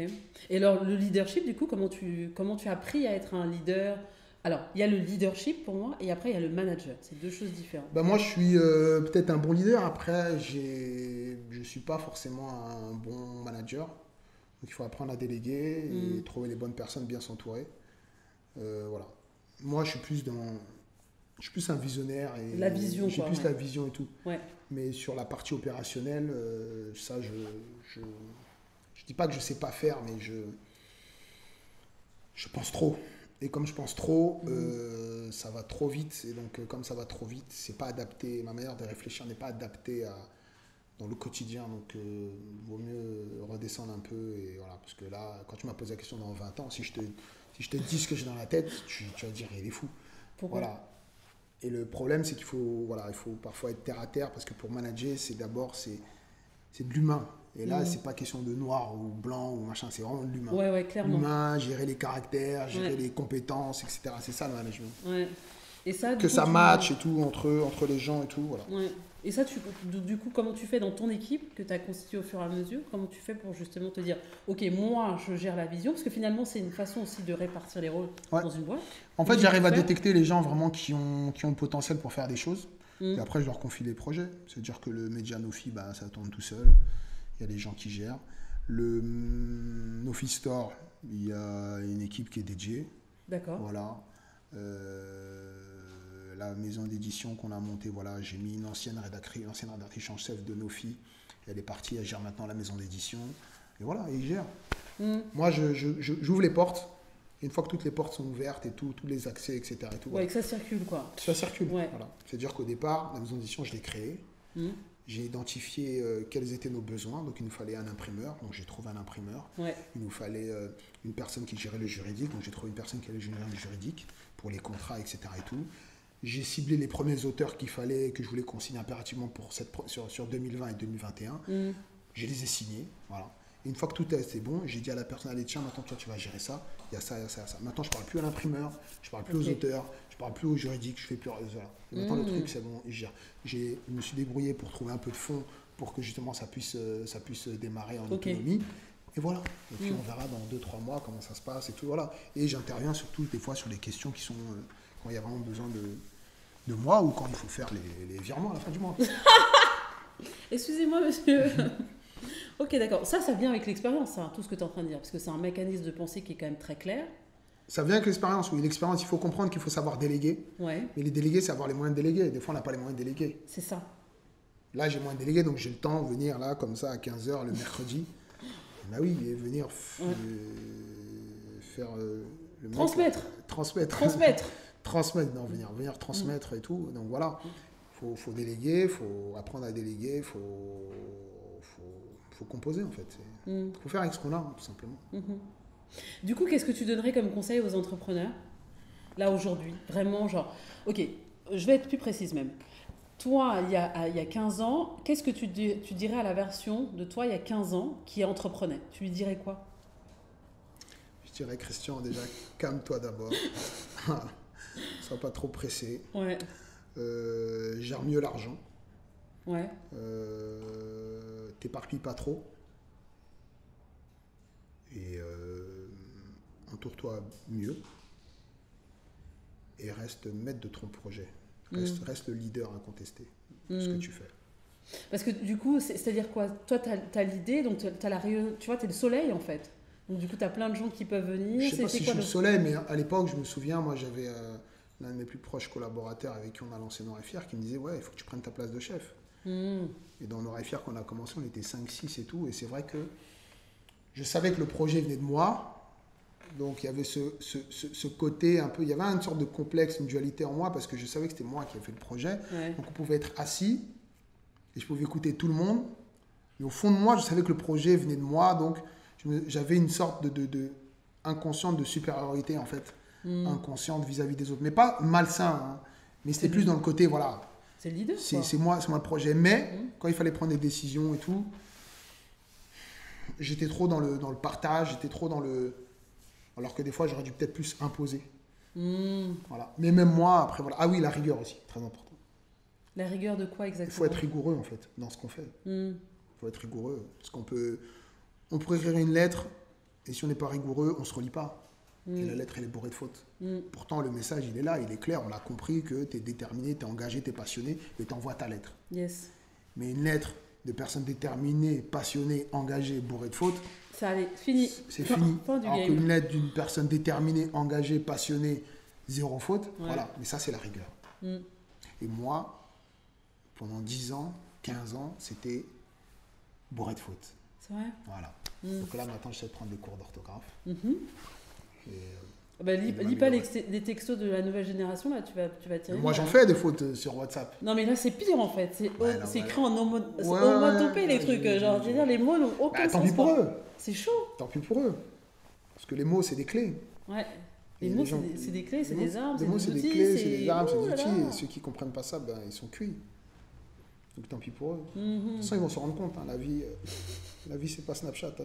Et alors le leadership, du coup, comment tu as appris à être un leader? Alors, il y a le leadership pour moi, et après il y a le manager. C'est deux choses différentes. Ben moi, je suis peut-être un bon leader. Après, je suis pas forcément un bon manager. Donc il faut apprendre à déléguer et trouver les bonnes personnes, bien s'entourer. Voilà. Moi, je suis plus un visionnaire et la vision. J'ai plus la vision et tout. Ouais. Mais sur la partie opérationnelle, ça, je dis pas que je sais pas faire, mais je pense trop. Et comme je pense trop, ça va trop vite. Et donc, comme ça va trop vite, c'est pas adapté. Ma manière de réfléchir n'est pas adaptée dans le quotidien. Donc, il vaut mieux redescendre un peu. Et voilà, parce que là, quand tu m'as posé la question dans 20 ans, si je Si je te dis ce que j'ai dans la tête, tu vas dire, il est fou. Pourquoi? Voilà. Et le problème, c'est qu'il faut, voilà, il faut parfois être terre à terre, parce que pour manager, c'est de l'humain. Et là, c'est pas question de noir ou blanc ou machin, c'est vraiment de l'humain. Ouais, clairement. L'humain, gérer les caractères, gérer les compétences, etc. C'est ça le management. Ouais. Et ça, que ça matche et tout, entre les gens et tout, voilà. Ouais. Et ça, du coup, comment tu fais dans ton équipe que tu as constituée au fur et à mesure? Comment tu fais pour justement te dire, ok, moi, je gère la vision? Parce que finalement, c'est une façon aussi de répartir les rôles dans une boîte. En fait, j'arrive à détecter les gens vraiment qui ont le potentiel pour faire des choses. Et après, je leur confie les projets. C'est-à-dire que le Media Nofi, ça tourne tout seul. Il y a des gens qui gèrent. Le Nofi Store, il y a une équipe qui est dédiée. D'accord. Voilà. La maison d'édition qu'on a montée, voilà, j'ai mis une ancienne rédactrice en chef de Nofi. Elle est partie, elle gère maintenant la maison d'édition. Et voilà, ils gèrent. Moi, j'ouvre les portes. Une fois que toutes les portes sont ouvertes et tout, tous les accès, etc. Et tout, ouais, que ça circule, quoi. Ça circule, ouais. Voilà. C'est-à-dire qu'au départ, la maison d'édition, je l'ai créée. J'ai identifié quels étaient nos besoins. Donc, il nous fallait un imprimeur. Donc, j'ai trouvé un imprimeur. Ouais. Il nous fallait une personne qui gérait le juridique. Donc, j'ai trouvé une personne qui allait gérer le juridique pour les contrats, etc. Et tout. J'ai ciblé les premiers auteurs qu'il fallait, que je voulais qu'on signe impérativement pour sur 2020 et 2021. Je les ai signés. Voilà. Et une fois que tout c'est bon, j'ai dit à la personne, allez, tiens, maintenant, toi, tu vas gérer ça. Il y a ça, il y a ça, il y a ça. Maintenant, je ne parle plus à l'imprimeur, je ne parle plus aux auteurs, je ne parle plus aux juridiques, je fais plus. Voilà. Et maintenant, le truc, c'est bon, il gère. Je me suis débrouillé pour trouver un peu de fonds pour que justement ça puisse démarrer en autonomie. Et voilà. Et puis, on verra dans 2-3 mois comment ça se passe et tout. Voilà. Et j'interviens surtout des fois sur les questions qui sont quand il y a vraiment besoin de moi ou quand il faut faire les virements à la fin du mois. Excusez-moi, monsieur. Ok, d'accord. Ça vient avec l'expérience, ça, tout ce que tu es en train de dire, parce que c'est un mécanisme de pensée qui est quand même très clair. Ça vient avec l'expérience, oui. L'expérience, il faut comprendre qu'il faut savoir déléguer. Ouais. Mais les délégués, c'est avoir les moyens de déléguer. Des fois, on n'a pas les moyens de déléguer. C'est ça. Là, j'ai moyen de déléguer, donc j'ai le temps de venir là, comme ça, à 15h le mercredi. Bah oui, et venir faire le mec, transmettre. Non, venir transmettre et tout. Donc voilà, faut déléguer, faut apprendre à déléguer, faut composer en fait. Faut faire avec ce qu'on a, tout simplement. Du coup, qu'est-ce que tu donnerais comme conseil aux entrepreneurs, là, aujourd'hui? Vraiment, genre, ok, je vais être plus précise même. Toi, il y a 15 ans, qu'est-ce que tu dirais à la version de toi, il y a 15 ans, qui entreprenait? Tu lui dirais quoi? Je dirais, Christian, déjà, calme-toi d'abord. Sois pas trop pressé. Ouais. Gère mieux l'argent. Ouais. T'éparpilles pas trop. Et entoure-toi mieux. Et reste maître de ton projet. Reste le leader incontesté de ce que tu fais. Parce que du coup, c'est-à-dire quoi? Toi, tu as l'idée, donc tu vois, tu es le soleil en fait. Donc du coup, tu as plein de gens qui peuvent venir. Je sais pas si je suis le soleil, mais à l'époque, je me souviens, moi j'avais l'un de mes plus proches collaborateurs avec qui on a lancé Noir et Fier qui me disait, ouais, il faut que tu prennes ta place de chef. Et dans Noir et Fier, quand on a commencé, on était 5-6 et tout. Et c'est vrai que je savais que le projet venait de moi. Donc il y avait ce côté un peu, il y avait une sorte de complexe, une dualité en moi parce que je savais que c'était moi qui avais fait le projet. Ouais. Donc on pouvait être assis et je pouvais écouter tout le monde. Mais au fond de moi, je savais que le projet venait de moi. Donc j'avais une sorte de inconsciente de supériorité en fait, inconsciente vis-à-vis des autres. Mais pas malsain, hein, mais c'était plus dans le côté, voilà. C'est le leader. C'est moi le projet. Mais quand il fallait prendre des décisions et tout, j'étais trop dans le partage, j'étais trop dans le... Alors que des fois, j'aurais dû peut-être plus imposer. Voilà. Mais même moi, après, voilà. Ah oui, la rigueur aussi, très important. La rigueur de quoi exactement? Il faut être rigoureux, en fait, dans ce qu'on fait. Il faut être rigoureux. Parce qu'on peut écrire une lettre, et si on n'est pas rigoureux, on ne se relie pas. Et la lettre, elle est bourrée de fautes. Pourtant, le message, il est là, il est clair. On a compris que tu es déterminé, tu es engagé, tu es passionné, et tu envoies ta lettre. Yes. Mais une lettre de personnes déterminées, passionnées, engagées, bourrées de fautes, ça allait, fini. C'est fini. Fin du Alors game. qu'une lettre d'une personne déterminée, engagée, passionnée, zéro faute, voilà. Mais ça, c'est la rigueur. Et moi, pendant 10 ans, 15 ans, c'était bourré de fautes. C'est vrai? Voilà. Donc là, maintenant, je sais prendre des cours d'orthographe. Lis pas les textos de la nouvelle génération, là, tu vas tirer. Moi, j'en fais des fautes sur WhatsApp. Non, mais là, c'est pire, en fait. C'est écrit en onomatopée, les trucs. Genre, je veux dire, les mots n'ont aucun sens. Tant pis pour eux. C'est chaud. Tant pis pour eux. Parce que les mots, c'est des clés. Ouais. Les mots, c'est des clés, c'est des armes, c'est des outils. Les mots, c'est des clés, c'est des armes, c'est des outils. Et ceux qui ne comprennent pas ça, ben, ils sont cuits. Donc tant pis pour eux. De toute façon, ils vont se rendre compte. Hein, la vie, c'est pas Snapchat. Hein.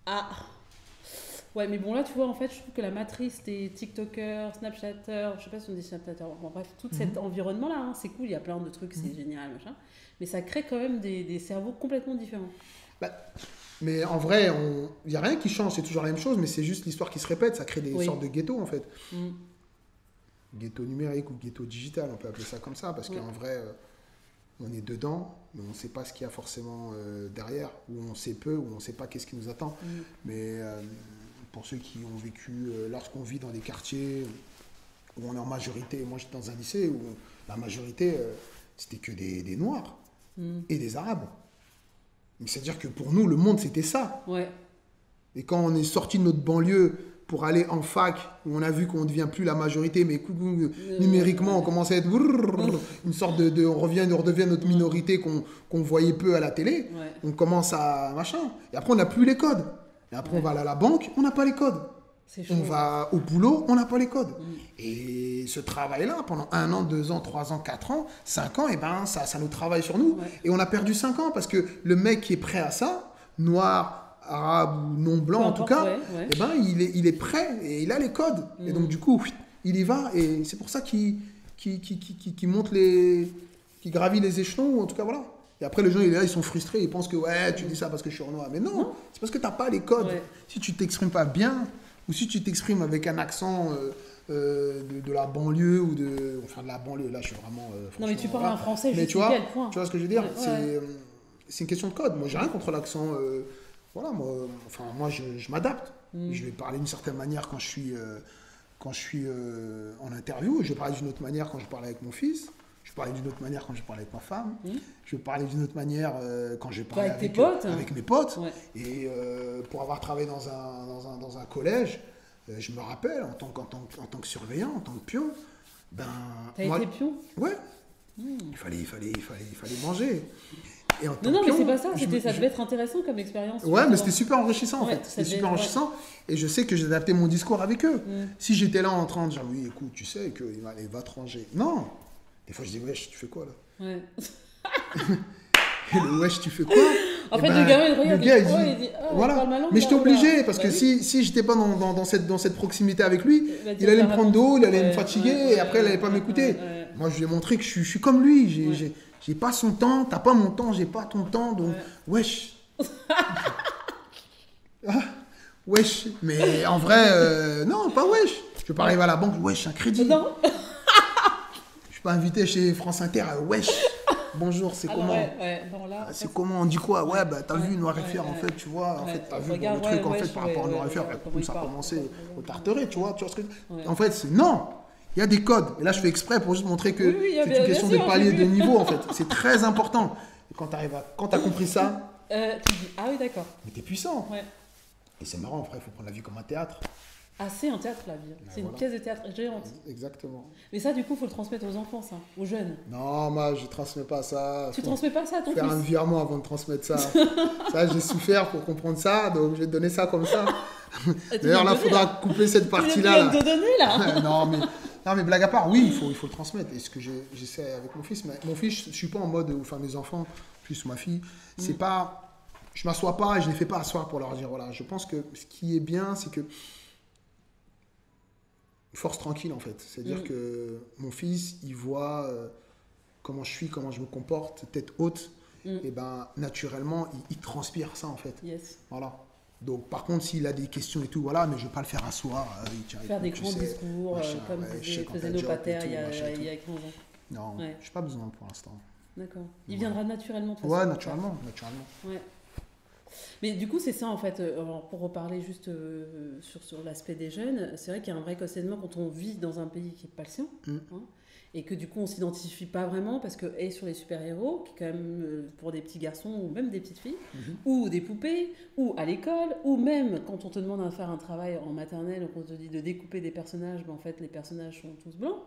Ah. Ouais, mais bon, là, tu vois, en fait, je trouve que la matrice des TikTokers, Snapchatters, je sais pas si on dit Snapchatters, bon, bref, tout cet environnement-là, hein, c'est cool, il y a plein de trucs, c'est génial, machin. Mais ça crée quand même des cerveaux complètement différents. Bah, mais en vrai, il n'y a rien qui change, c'est toujours la même chose, mais c'est juste l'histoire qui se répète, ça crée des sortes de ghettos, en fait. Ghetto numérique ou ghetto digital, on peut appeler ça comme ça, parce qu'en vrai, on est dedans, mais on ne sait pas ce qu'il y a forcément derrière, ou on sait peu, ou on ne sait pas qu'est-ce qui nous attend. Mais pour ceux qui ont vécu, lorsqu'on vit dans des quartiers où on est en majorité, moi j'étais dans un lycée où la majorité, c'était que des Noirs et des Arabes. Mais c'est-à-dire que pour nous, le monde, c'était ça. Ouais. Et quand on est sorti de notre banlieue pour aller en fac, où on a vu qu'on ne devient plus la majorité, mais numériquement, on commence à être une sorte on redevient notre minorité qu'on voyait peu à la télé. Ouais. On commence à machin. Et après, on n'a plus les codes. Et après, on va aller à la banque, on n'a pas les codes. On va au boulot, on n'a pas les codes. Et ce travail-là, pendant 1 an, 2 ans, 3 ans, 4 ans, 5 ans, et ben, ça nous travaille sur nous. Ouais. Et on a perdu 5 ans parce que le mec qui est prêt à ça, noir, arabe ou non blanc en tout cas, et ben, il est prêt et il a les codes. Et donc, du coup, il y va. Et c'est pour ça qu'il monte qu'il gravit les échelons, ou en tout cas, voilà. Et après, les gens, ils sont frustrés, ils pensent que, ouais, tu dis ça parce que je suis noir. Mais non, c'est parce que tu n'as pas les codes. Ouais. Si tu ne t'exprimes pas bien, ou si tu t'exprimes avec un accent de la banlieue, ou de la banlieue, là, je suis vraiment... non, mais tu parles un français, mais tu vois, quel point. Tu vois ce que je veux dire, c'est une question de code. Moi, j'ai rien contre l'accent. Voilà, moi, je m'adapte. Je vais parler d'une certaine manière quand je suis en interview. Je vais parler d'une autre manière quand je parle avec mon fils. Je vais parler d'une autre manière quand je parle avec ma femme. Je vais parler d'une autre manière quand je parle avec mes potes. Ouais. Et pour avoir travaillé dans un collège, je me rappelle, en tant que surveillant, en tant que pion, ben... T'as été pion ? Ouais. Il fallait manger. Et en tant non, pion, mais c'est pas ça. Ça devait être intéressant comme expérience. Ouais, mais c'était super enrichissant, en fait. C'était super enrichissant. Et je sais que j'ai adapté mon discours avec eux. Si j'étais là en train de dire, oui, écoute, tu sais qu'il va te ranger. Non. Des fois, je dis, wesh, tu fais quoi, là ? Ouais. Et le wesh, tu fais quoi ? En fait, le gamin, il regarde, il dit, voilà. Mais j'étais obligé, parce que si j'étais pas dans cette proximité avec lui, il allait me prendre de haut, il allait me fatiguer, et après, il allait pas m'écouter. Moi, je lui ai montré que je suis comme lui. J'ai pas son temps, t'as pas mon temps, j'ai pas ton temps, donc wesh. Wesh. Mais en vrai, non, pas wesh. Je peux pas arriver à la banque, wesh, un crédit. Non. Je suis pas invité chez France Inter, wesh. Bonjour, c'est comment bon, là, c'est comment, on dit quoi? Ouais, bah t'as vu Noir et Fier, en fait, tu vois, en fait, t'as vu le truc, en fait, par rapport à Noir et Fier, comme ça a commencé au Tarteret, tu vois ce que... En fait, c'est non. Il y a des codes. Et là, je fais exprès pour juste montrer que c'est une question de palier de niveau, en fait. C'est très important. Et quand t'as compris ça... tu dis, ah oui, d'accord. Mais t'es puissant. Ouais. Et c'est marrant, après, il faut prendre la vie comme un théâtre. Ah, c'est un théâtre, la vie. C'est une pièce de théâtre géante. Exactement. Mais ça, du coup, il faut le transmettre aux enfants, ça, aux jeunes. Non, moi, je ne transmets pas ça. Tu ne transmets pas ça à ton fils ? Faire un virement avant de transmettre ça. Ça, j'ai souffert pour comprendre ça, donc je vais te donner ça comme ça. D'ailleurs, là, il faudra couper cette partie-là. Tu viens de donner, là. Non, mais blague à part, oui, il faut le transmettre. Et ce que j'essaie avec mon fils, mon fils, je ne suis pas en mode, enfin mes enfants, plus ma fille, c'est pas, je ne m'assois pas et je ne les fais pas asseoir pour leur dire, voilà, je pense que ce qui est bien, c'est que force tranquille en fait. C'est-à-dire que mon fils, il voit comment je suis, comment je me comporte, tête haute, et ben naturellement, il transpire ça en fait. Yes. Voilà. Donc par contre, s'il a des questions et tout, voilà, mais je ne vais pas le faire asseoir. Faire des grands discours, comme faisaient nos patères il y a 15 ans. Non, je n'ai pas besoin pour l'instant. D'accord. Il viendra naturellement. Ouais, naturellement. Ouais. Mais du coup, c'est ça en fait, pour reparler juste sur l'aspect des jeunes, c'est vrai qu'il y a un vrai questionnement quand on vit dans un pays qui n'est pas le sien, hein, et que du coup on ne s'identifie pas vraiment, parce que sur les super-héros, qui quand même pour des petits garçons ou même des petites filles, ou des poupées, ou à l'école, ou même quand on te demande de faire un travail en maternelle, ou qu'on te dit de découper des personnages, ben en fait les personnages sont tous blancs.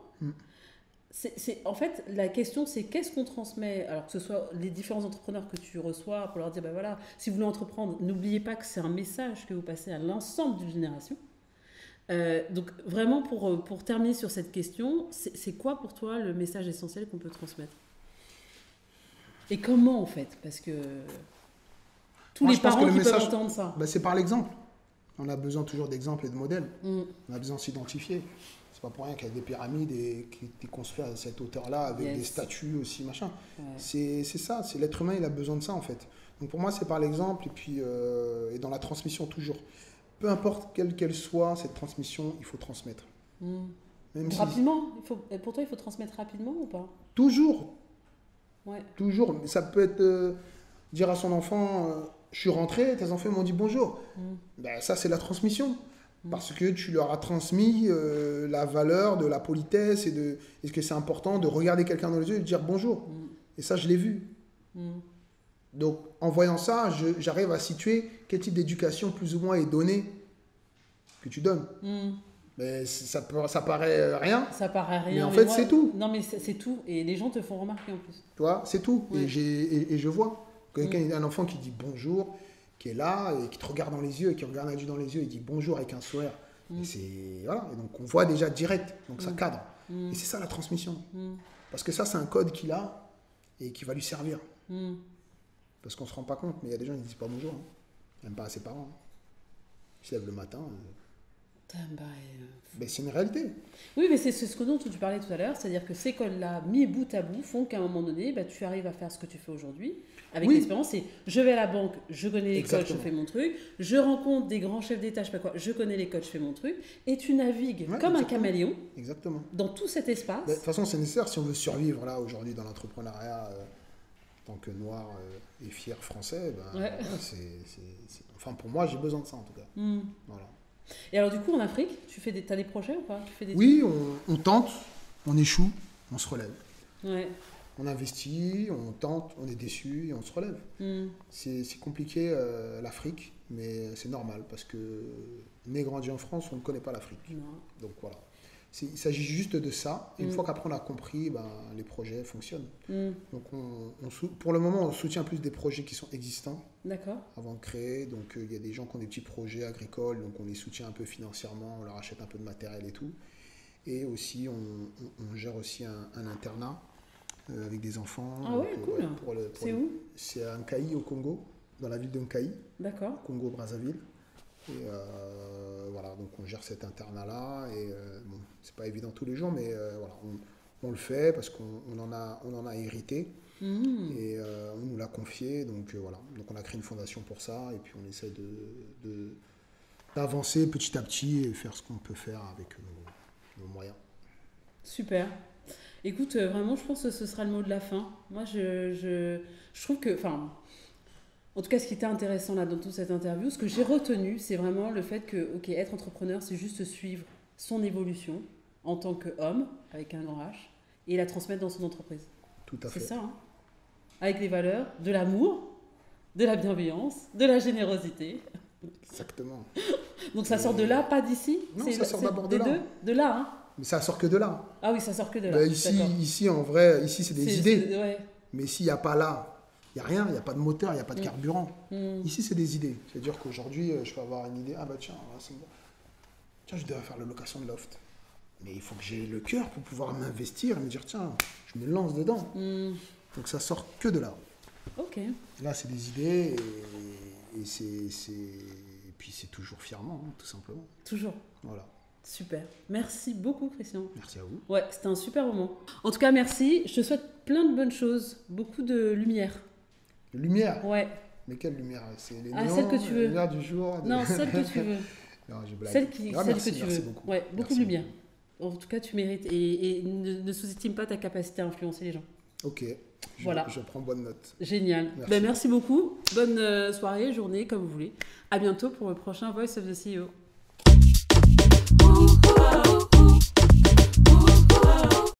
En fait, la question, c'est qu'est-ce qu'on transmet, alors que ce soit les différents entrepreneurs que tu reçois, pour leur dire, ben voilà, si vous voulez entreprendre, n'oubliez pas que c'est un message que vous passez à l'ensemble d'une génération. Donc vraiment pour terminer sur cette question, c'est quoi pour toi le message essentiel qu'on peut transmettre? Et comment en fait? Parce que tous les parents qui peuvent entendre ça. C'est par l'exemple. On a besoin toujours d'exemples et de modèles. On a besoin de s'identifier. C'est pas pour rien qu'il y a des pyramides qui étaient construites à cette hauteur-là, avec des statues aussi, machin. Ouais. C'est ça, c'est l'être humain, il a besoin de ça en fait. Donc pour moi, c'est par l'exemple et puis et dans la transmission toujours. Peu importe quelle qu'elle soit, cette transmission, il faut transmettre. Même rapidement, pour toi, il faut transmettre rapidement ou pas? Toujours. Ouais. Toujours. Ça peut être dire à son enfant... je suis rentré, tes enfants m'ont dit bonjour. Ça, c'est la transmission. Parce que tu leur as transmis la valeur de la politesse et est-ce que c'est important de regarder quelqu'un dans les yeux et de dire bonjour. Et ça, je l'ai vu. Donc, en voyant ça, j'arrive à situer quel type d'éducation plus ou moins est donné que tu donnes. Mais ça paraît rien. Ça paraît rien. Mais en fait, c'est tout. Non, mais c'est tout. Et les gens te font remarquer en plus. Tu vois, c'est tout. Ouais. Et je vois. Un enfant qui dit bonjour, qui est là, et qui te regarde dans les yeux, et qui regarde Dieu dans les yeux, et dit bonjour avec un sourire. Et voilà. Et donc on voit déjà direct, donc ça cadre. Et c'est ça la transmission. Parce que ça, c'est un code qu'il a et qui va lui servir. Parce qu'on ne se rend pas compte, mais il y a des gens qui ne disent pas bonjour. Même pas à ses parents. Ils se lèvent le matin. C'est une réalité. Oui, mais c'est ce dont tu parlais tout à l'heure, c'est-à-dire que ces codes-là, mis bout à bout, font qu'à un moment donné, tu arrives à faire ce que tu fais aujourd'hui, avec l'expérience. C'est je vais à la banque, je connais les codes, je fais mon truc, je rencontre des grands chefs d'État, je sais pas quoi, je connais les codes, je fais mon truc, et tu navigues comme un caméléon dans tout cet espace. De toute façon, c'est nécessaire si on veut survivre là aujourd'hui dans l'entrepreneuriat en tant que noir et fier français. Enfin, pour moi, j'ai besoin de ça en tout cas. Voilà. Et alors du coup en Afrique, t'as des projets ou pas? Oui, on tente, on échoue, on se relève. Ouais. On investit, on tente, on est déçu et on se relève. C'est compliqué l'Afrique, mais c'est normal parce que né grandi en France, on ne connaît pas l'Afrique. Donc voilà. Il s'agit juste de ça. Et une fois qu'après on a compris, les projets fonctionnent. Donc pour le moment, on soutient plus des projets qui sont existants. D'accord. Avant de créer. Donc il y a des gens qui ont des petits projets agricoles, donc on les soutient un peu financièrement, on leur achète un peu de matériel et tout. Et aussi, on gère aussi un internat avec des enfants. Ah ouais, cool. C'est où? C'est à Nkaï au Congo, dans la ville de Nkaï. D'accord. Congo-Brazzaville. Et voilà, donc on gère cet internat-là. Et c'est pas évident tous les jours, mais voilà, on le fait parce qu'on en a hérité. Et on nous l'a confié. Donc voilà, donc on a créé une fondation pour ça. Et puis on essaie d'avancer petit à petit et faire ce qu'on peut faire avec nos moyens. Super. Écoute, vraiment, je pense que ce sera le mot de la fin. Moi, je trouve que... En tout cas, ce qui était intéressant là dans toute cette interview, ce que j'ai retenu, c'est vraiment le fait que, être entrepreneur, c'est juste suivre son évolution en tant qu'homme, avec un grand H, et la transmettre dans son entreprise. Tout à fait. C'est ça, hein. Avec les valeurs de l'amour, de la bienveillance, de la générosité. Exactement. Donc ça sort de là, pas d'ici? Non, ça sort d'abord de là. De là, hein. Mais ça sort que de là. Ah oui, ça sort que de là. Ici, en vrai, c'est des idées. Ouais. Mais s'il n'y a pas là, il n'y a rien, il n'y a pas de moteur, il n'y a pas de carburant. Ici, c'est des idées. C'est-à-dire qu'aujourd'hui, je peux avoir une idée. Ah tiens, je devrais faire la location de loft. Mais il faut que j'ai le cœur pour pouvoir m'investir et me dire, tiens, je me lance dedans. Donc ça sort que de là. Ok. Là, c'est des idées et puis c'est toujours fièrement, tout simplement. Toujours. Voilà. Super. Merci beaucoup, Christian. Merci à vous. Ouais, c'était un super moment. En tout cas, merci. Je te souhaite plein de bonnes choses. Beaucoup de lumière. De lumière? Ouais. Mais quelle lumière? C'est les néons, celle que tu veux. La lumière du jour? Non, celle que tu veux. Non, je blague. Celle que tu veux. Beaucoup. Ouais, beaucoup de lumière. En tout cas, tu mérites. Et ne sous-estime pas ta capacité à influencer les gens. Ok. Voilà. Je prends bonne note. Génial. Merci beaucoup. Bonne soirée, journée, comme vous voulez. À bientôt pour le prochain Voice of the CEO.